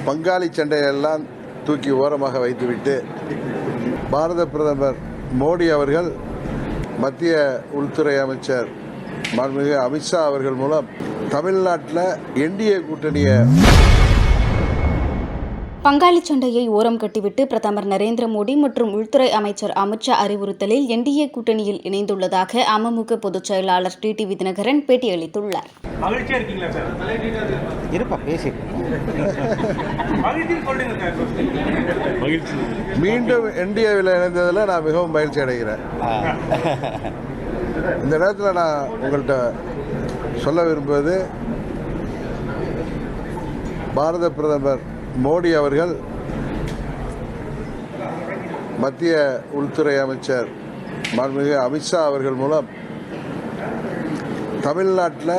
பங்காளி சண்டையெல்லாம் தூக்கி ஓரமாக வைத்துவிட்டு பாரத பிரதமர் மோடி அவர்கள் மத்திய உள்துறை அமைச்சர் மாண்புமிகு அமித்ஷா அவர்கள் மூலம் தமிழ்நாட்டில் என்டிஏ கூட்டணியை பங்காளி சண்டையை ஓரம் கட்டிவிட்டு பிரதமர் நரேந்திர மோடி மற்றும் உள்துறை அமைச்சர் அமித்ஷா அறிவுறுத்தலில் என்டிஏ கூட்டணியில் இணைந்துள்ளதாக அமமுக பொதுச் செயலாளர் டிடிவி தினகரன் பேட்டியளித்துள்ளார். மீண்டும் என்டிஏவில் இணைந்ததில் நான் மிகவும் மகிழ்ச்சி அடைகிறேன். இந்த நேரத்தில் நான் உங்கள்கிட்ட சொல்ல விரும்புவது, பாரத பிரதமர் மோடி அவர்கள் மத்திய உள்துறை அமைச்சர் மாண்புமிகு அமித்ஷா அவர்கள் மூலம் தமிழ்நாட்டில்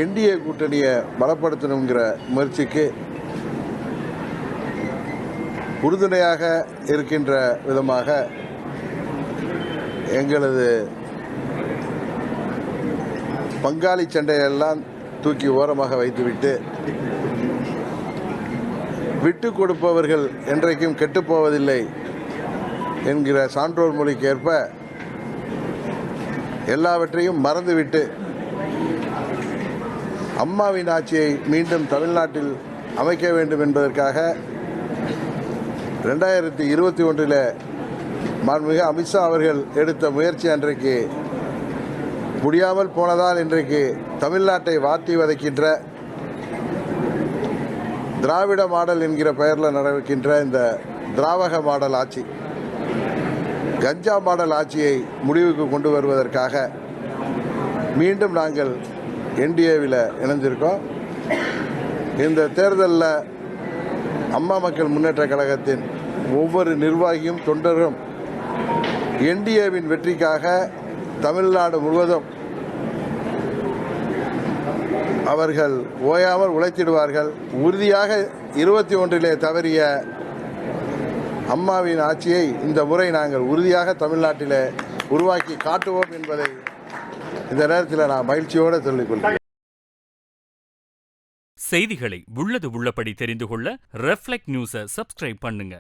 என்டிஏ கூட்டணியை பலப்படுத்தணுங்கிற முயற்சிக்கு உறுதுணையாக இருக்கின்ற விதமாக எங்களது பங்காளி சண்டையெல்லாம் தூக்கி ஓரமாக வைத்துவிட்டு விட்டு கொடுப்பவர்கள் என்றைக்கும் கெட்டுப்போவதில்லை என்கிற சான்றோர் மொழிக்கு ஏற்ப எல்லாவற்றையும் மறந்துவிட்டு அம்மாவின் ஆட்சியை மீண்டும் தமிழ்நாட்டில் அமைக்க வேண்டும் என்பதற்காக 2021 மாண்புமிகு அமித்ஷா அவர்கள் எடுத்த முயற்சி அன்றைக்கு முடியாமல் போனதால் இன்றைக்கு தமிழ்நாட்டை வாட்டி வதைக்கின்ற திராவிட மாடல் என்கிற பெயரில் நடக்கின்ற இந்த திராவக மாடல் ஆட்சி, கஞ்சா மாடல் ஆட்சியை முடிவுக்கு கொண்டு வருவதற்காக மீண்டும் நாங்கள் என்டிஏவில் இணைந்திருக்கோம். இந்த தேர்தலில் அம்மா மக்கள் முன்னேற்ற கழகத்தின் ஒவ்வொரு நிர்வாகியும் தொண்டரும் என்டிஏவின் வெற்றிக்காக தமிழ்நாடு முழுவதும் அவர்கள் ஓயாமல் உழைத்திடுவார்கள். உறுதியாக 21 தவறிய அம்மாவின் ஆட்சியை இந்த முறை நாங்கள் உறுதியாக தமிழ்நாட்டில் உருவாக்கி காட்டுவோம் என்பதை இந்த நேரத்தில் நான் மகிழ்ச்சியோடு சொல்லிக் கொள்கிறேன். செய்திகளை உள்ளது உள்ளபடி தெரிந்து கொள்ள ரெஃப்ளெக்ட் நியூஸை சப்ஸ்கிரைப் பண்ணுங்க.